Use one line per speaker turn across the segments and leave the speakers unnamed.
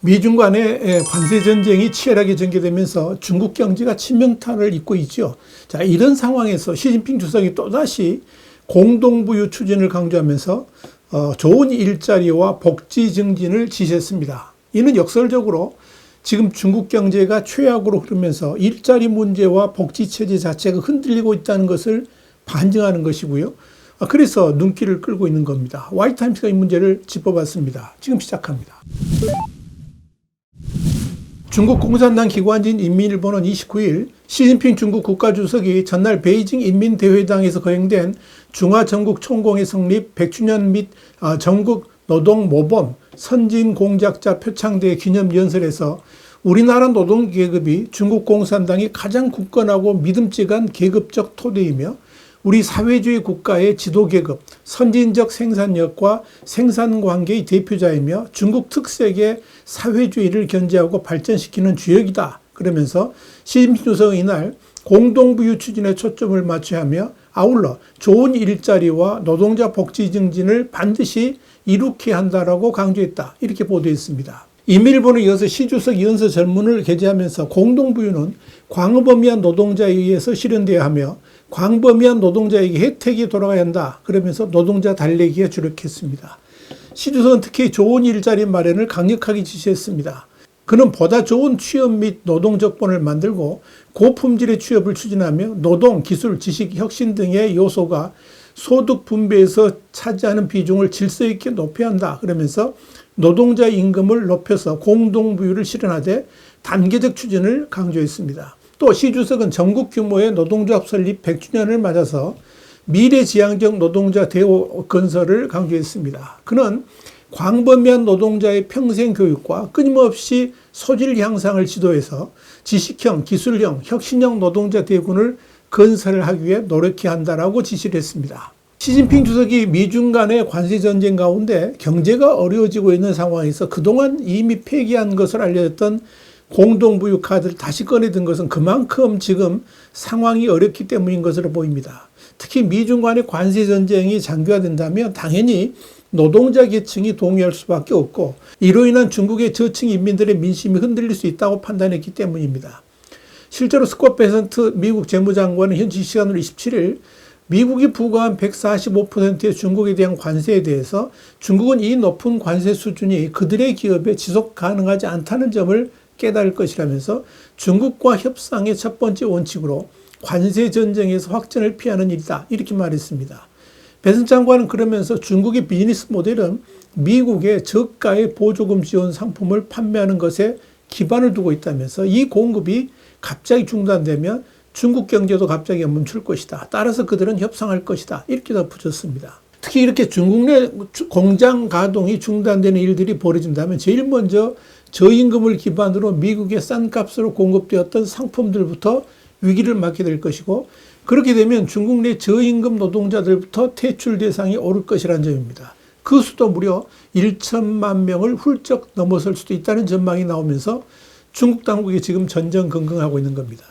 미중 간의 관세 전쟁이 치열하게 전개되면서 중국 경제가 치명타를 입고 있죠. 자, 이런 상황에서 시진핑 주석이 또다시 공동부유 추진을 강조하면서 좋은 일자리와 복지 증진을 지시했습니다. 이는 역설적으로 지금 중국 경제가 최악으로 흐르면서 일자리 문제와 복지 체제 자체가 흔들리고 있다는 것을 반증하는 것이고요. 그래서 눈길을 끌고 있는 겁니다. 화이트타임스가 이 문제를 짚어봤습니다. 지금 시작합니다. 중국 공산당 기관지인 인민일보는 29일 시진핑 중국 국가주석이 전날 베이징 인민대회당에서 거행된 중화전국 총공회 성립 100주년 및 전국 노동모범 선진공작자 표창대 기념연설에서 우리나라 노동계급이 중국 공산당이 가장 굳건하고 믿음직한 계급적 토대이며 우리 사회주의 국가의 지도계급, 선진적 생산력과 생산관계의 대표자이며 중국 특색의 사회주의를 견제하고 발전시키는 주역이다. 그러면서 시진핑 주석은 이날 공동부유 추진에 초점을 맞춰야 하며 아울러 좋은 일자리와 노동자 복지 증진을 반드시 이룩해야 한다라고 강조했다. 이렇게 보도했습니다. 인민일보는 이어서 시 주석 연서 전문을 게재하면서 공동부유는 광범위한 노동자에 의해서 실현되어야 하며 광범위한 노동자에게 혜택이 돌아가야 한다. 그러면서 노동자 달래기에 주력했습니다. 시 주석은 특히 좋은 일자리 마련을 강력하게 지시했습니다. 그는 보다 좋은 취업 및 노동 조건을 만들고 고품질의 취업을 추진하며 노동, 기술, 지식, 혁신 등의 요소가 소득 분배에서 차지하는 비중을 질서 있게 높여야 한다. 그러면서 노동자 임금을 높여서 공동부유를 실현하되 단계적 추진을 강조했습니다. 또 시 주석은 전국 규모의 노동조합 설립 100주년을 맞아서 미래지향적 노동자 대우 건설을 강조했습니다. 그는 광범위한 노동자의 평생 교육과 끊임없이 소질 향상을 지도해서 지식형, 기술형, 혁신형 노동자 대군을 건설하기 위해 노력해야 한다라고 지시를 했습니다. 시진핑 주석이 미중 간의 관세 전쟁 가운데 경제가 어려워지고 있는 상황에서 그동안 이미 폐기한 것을 알려졌던 공동부유 카드를 다시 꺼내든 것은 그만큼 지금 상황이 어렵기 때문인 것으로 보입니다. 특히 미중 간의 관세 전쟁이 장기화된다면 당연히 노동자 계층이 동요할 수밖에 없고 이로 인한 중국의 저층 인민들의 민심이 흔들릴 수 있다고 판단했기 때문입니다. 실제로 스콧 베센트 미국 재무장관은 현지 시간으로 27일 미국이 부과한 145%의 중국에 대한 관세에 대해서 중국은 이 높은 관세 수준이 그들의 기업에 지속 가능하지 않다는 점을 깨달을 것이라면서 중국과 협상의 첫 번째 원칙으로 관세 전쟁에서 확전을 피하는 일이다. 이렇게 말했습니다. 베슨 장관은 그러면서 중국의 비즈니스 모델은 미국의 저가의 보조금 지원 상품을 판매하는 것에 기반을 두고 있다면서 이 공급이 갑자기 중단되면 중국 경제도 갑자기 멈출 것이다. 따라서 그들은 협상할 것이다. 이렇게 덧붙였습니다. 특히 이렇게 중국 내 공장 가동이 중단되는 일들이 벌어진다면 제일 먼저 저임금을 기반으로 미국의 싼 값으로 공급되었던 상품들부터 위기를 맞게 될 것이고 그렇게 되면 중국 내 저임금 노동자들부터 퇴출 대상이 오를 것이라는 점입니다. 그 수도 무려 1천만 명을 훌쩍 넘어설 수도 있다는 전망이 나오면서 중국 당국이 지금 전전긍긍하고 있는 겁니다.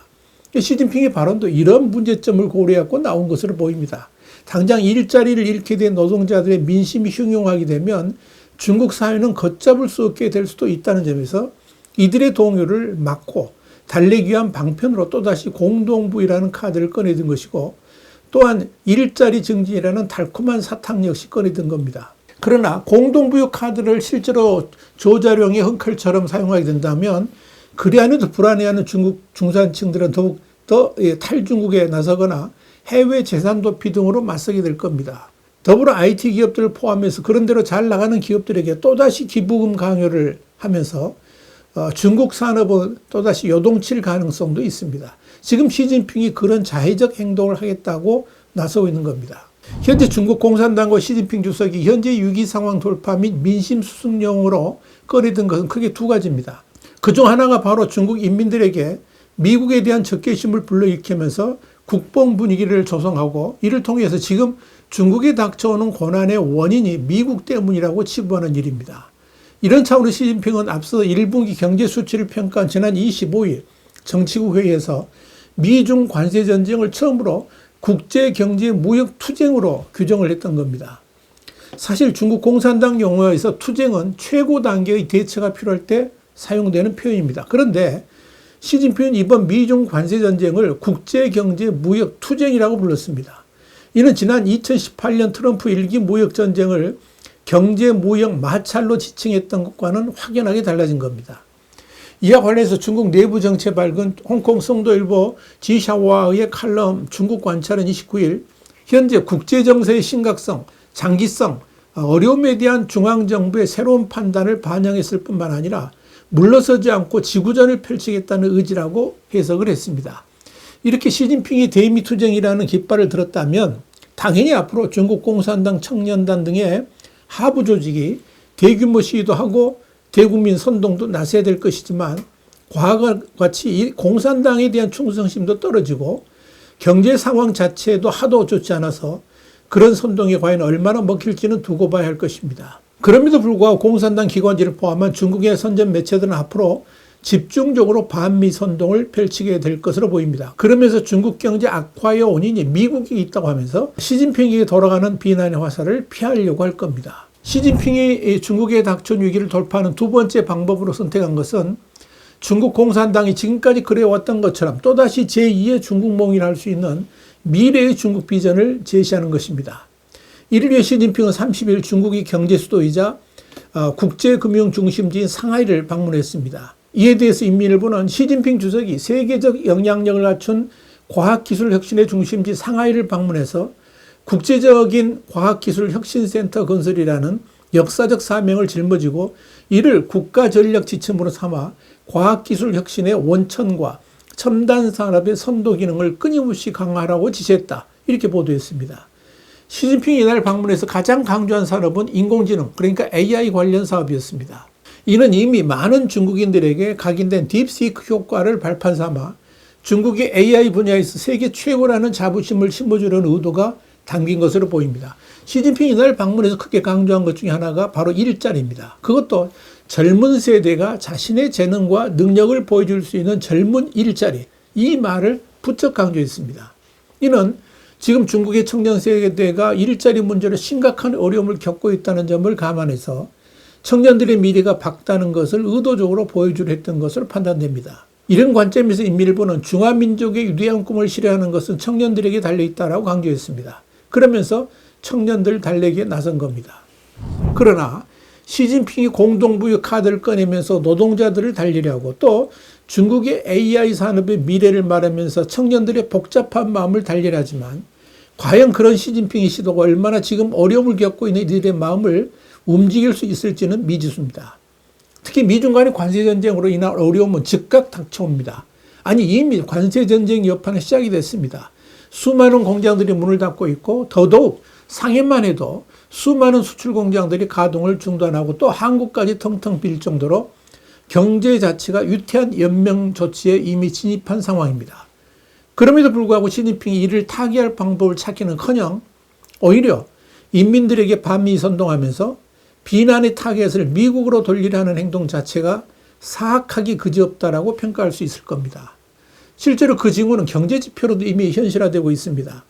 시진핑의 발언도 이런 문제점을 고려하고 나온 것으로 보입니다. 당장 일자리를 잃게 된 노동자들의 민심이 흉흉하게 되면 중국 사회는 걷잡을 수 없게 될 수도 있다는 점에서 이들의 동요를 막고 달래기 위한 방편으로 또다시 공동부유라는 카드를 꺼내든 것이고 또한 일자리 증진이라는 달콤한 사탕 역시 꺼내든 겁니다. 그러나 공동부유 카드를 실제로 조자룡의 흥컬처럼 사용하게 된다면 그리 안에도 불안해하는 중국 중산층들은 더욱 더 탈중국에 나서거나 해외 재산 도피 등으로 맞서게 될 겁니다. 더불어 IT 기업들을 포함해서 그런 대로 잘 나가는 기업들에게 또다시 기부금 강요를 하면서 중국 산업은 또다시 요동칠 가능성도 있습니다. 지금 시진핑이 그런 자해적 행동을 하겠다고 나서고 있는 겁니다. 현재 중국 공산당과 시진핑 주석이 현재 위기 상황 돌파 및 민심 수습용으로 꺼내든 것은 크게 두 가지입니다. 그중 하나가 바로 중국 인민들에게 미국에 대한 적개심을 불러일으키면서 국뽕 분위기를 조성하고 이를 통해서 지금 중국에 닥쳐오는 고난의 원인이 미국 때문이라고 치부하는 일입니다. 이런 차원으로 시진핑은 앞서 1분기 경제 수치를 평가한 지난 25일 정치국 회의에서 미중 관세 전쟁을 처음으로 국제경제 무역 투쟁으로 규정을 했던 겁니다. 사실 중국 공산당 용어에서 투쟁은 최고 단계의 대처가 필요할 때 사용되는 표현입니다. 그런데 시진핑은 이번 미중 관세 전쟁을 국제경제 무역 투쟁이라고 불렀습니다. 이는 지난 2018년 트럼프 1기 무역 전쟁을 경제 무역 마찰로 지칭했던 것과는 확연하게 달라진 겁니다. 이와 관련해서 중국 내부 정체 밝은 홍콩 성도일보 지샤오와의 칼럼 중국 관찰은 29일 현재 국제정세의 심각성, 장기성, 어려움에 대한 중앙정부의 새로운 판단을 반영했을 뿐만 아니라 물러서지 않고 지구전을 펼치겠다는 의지라고 해석을 했습니다. 이렇게 시진핑이 대미 투쟁이라는 깃발을 들었다면 당연히 앞으로 중국 공산당 청년단 등의 하부 조직이 대규모 시위도 하고 대국민 선동도 나서야 될 것이지만 과거와 같이 이 공산당에 대한 충성심도 떨어지고 경제 상황 자체도 하도 좋지 않아서 그런 선동이 과연 얼마나 먹힐지는 두고 봐야 할 것입니다. 그럼에도 불구하고 공산당 기관지를 포함한 중국의 선전 매체들은 앞으로 집중적으로 반미 선동을 펼치게 될 것으로 보입니다. 그러면서 중국 경제 악화의 원인이 미국이 있다고 하면서 시진핑에게 돌아가는 비난의 화살을 피하려고 할 겁니다. 시진핑이 중국에 닥쳐온 위기를 돌파하는 두 번째 방법으로 선택한 것은 중국 공산당이 지금까지 그래왔던 것처럼 또다시 제2의 중국몽이라 할 수 있는 미래의 중국 비전을 제시하는 것입니다. 이를 위해 시진핑은 30일 중국의 경제 수도이자 국제금융 중심지인 상하이를 방문했습니다. 이에 대해서 인민일보는 시진핑 주석이 세계적 영향력을 갖춘 과학기술 혁신의 중심지 상하이를 방문해서 국제적인 과학기술 혁신센터 건설이라는 역사적 사명을 짊어지고 이를 국가전략 지침으로 삼아 과학기술 혁신의 원천과 첨단 산업의 선도 기능을 끊임없이 강화하라고 지시했다. 이렇게 보도했습니다. 시진핑이 이날 방문해서 가장 강조한 산업은 인공지능, 그러니까 AI 관련 사업이었습니다. 이는 이미 많은 중국인들에게 각인된 딥시크 효과를 발판 삼아 중국의 AI 분야에서 세계 최고라는 자부심을 심어주려는 의도가 담긴 것으로 보입니다. 시진핑이 이날 방문해서 크게 강조한 것 중에 하나가 바로 일자리입니다. 그것도 젊은 세대가 자신의 재능과 능력을 보여줄 수 있는 젊은 일자리, 이 말을 부쩍 강조했습니다. 이는 지금 중국의 청년 세대가 일자리 문제로 심각한 어려움을 겪고 있다는 점을 감안해서 청년들의 미래가 밝다는 것을 의도적으로 보여주려 했던 것으로 판단됩니다. 이런 관점에서 인민일보는 중화민족의 위대한 꿈을 실현하는 것은 청년들에게 달려있다라고 강조했습니다. 그러면서 청년들 달래기에 나선 겁니다. 그러나 시진핑이 공동부유 카드를 꺼내면서 노동자들을 달리려고 또 중국의 AI 산업의 미래를 말하면서 청년들의 복잡한 마음을 달리려 하지만 과연 그런 시진핑의 시도가 얼마나 지금 어려움을 겪고 있는 이들의 마음을 움직일 수 있을지는 미지수입니다. 특히 미중 간의 관세전쟁으로 인한 어려움은 즉각 닥쳐옵니다. 아니 이미 관세전쟁 여파는 시작이 됐습니다. 수많은 공장들이 문을 닫고 있고 더더욱 상해만 해도 수많은 수출 공장들이 가동을 중단하고 또 한국까지 텅텅 빌 정도로 경제 자체가 유태한 연명 조치에 이미 진입한 상황입니다. 그럼에도 불구하고 시진핑이 이를 타개할 방법을 찾기는커녕 오히려 인민들에게 반미 선동하면서 비난의 타겟을 미국으로 돌리려는 행동 자체가 사악하기 그지없다라고 평가할 수 있을 겁니다. 실제로 그 징후는 경제 지표로도 이미 현실화되고 있습니다.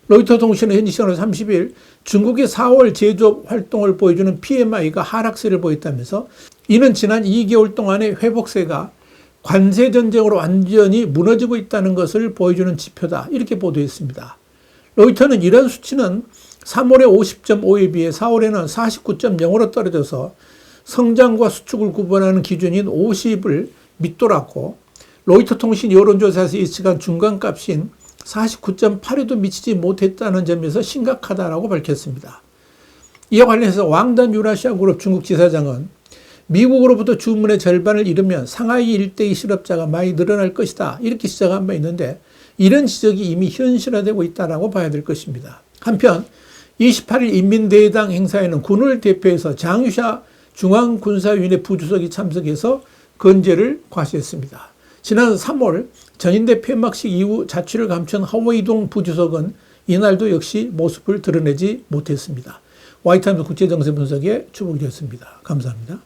로이터 통신은 현지 시간으로 30일 중국의 4월 제조업 활동을 보여주는 PMI가 하락세를 보였다면서 이는 지난 2개월 동안의 회복세가 관세 전쟁으로 완전히 무너지고 있다는 것을 보여주는 지표다. 이렇게 보도했습니다. 로이터는 이런 수치는 3월에 50.5에 비해 4월에는 49.0으로 떨어져서 성장과 수축을 구분하는 기준인 50을 밑돌았고 로이터 통신 여론조사에서 예측한 중간값인 49.8에도 미치지 못했다는 점에서 심각하다라고 밝혔습니다. 이와 관련해서 왕단 유라시아 그룹 중국 지사장은 미국으로부터 주문의 절반을 잃으면 상하이 일대의 실업자가 많이 늘어날 것이다. 이렇게 지적한 바 있는데 이런 지적이 이미 현실화되고 있다고 봐야 될 것입니다. 한편 28일 인민대회당 행사에는 군을 대표해서 장유샤 중앙군사위원회 부주석이 참석해서 건재를 과시했습니다. 지난 3월 전인대 폐막식 이후 자취를 감춘 하워이동 부주석은 이날도 역시 모습을 드러내지 못했습니다. 와이타임스 국제정세 분석의 주목이었습니다. 감사합니다.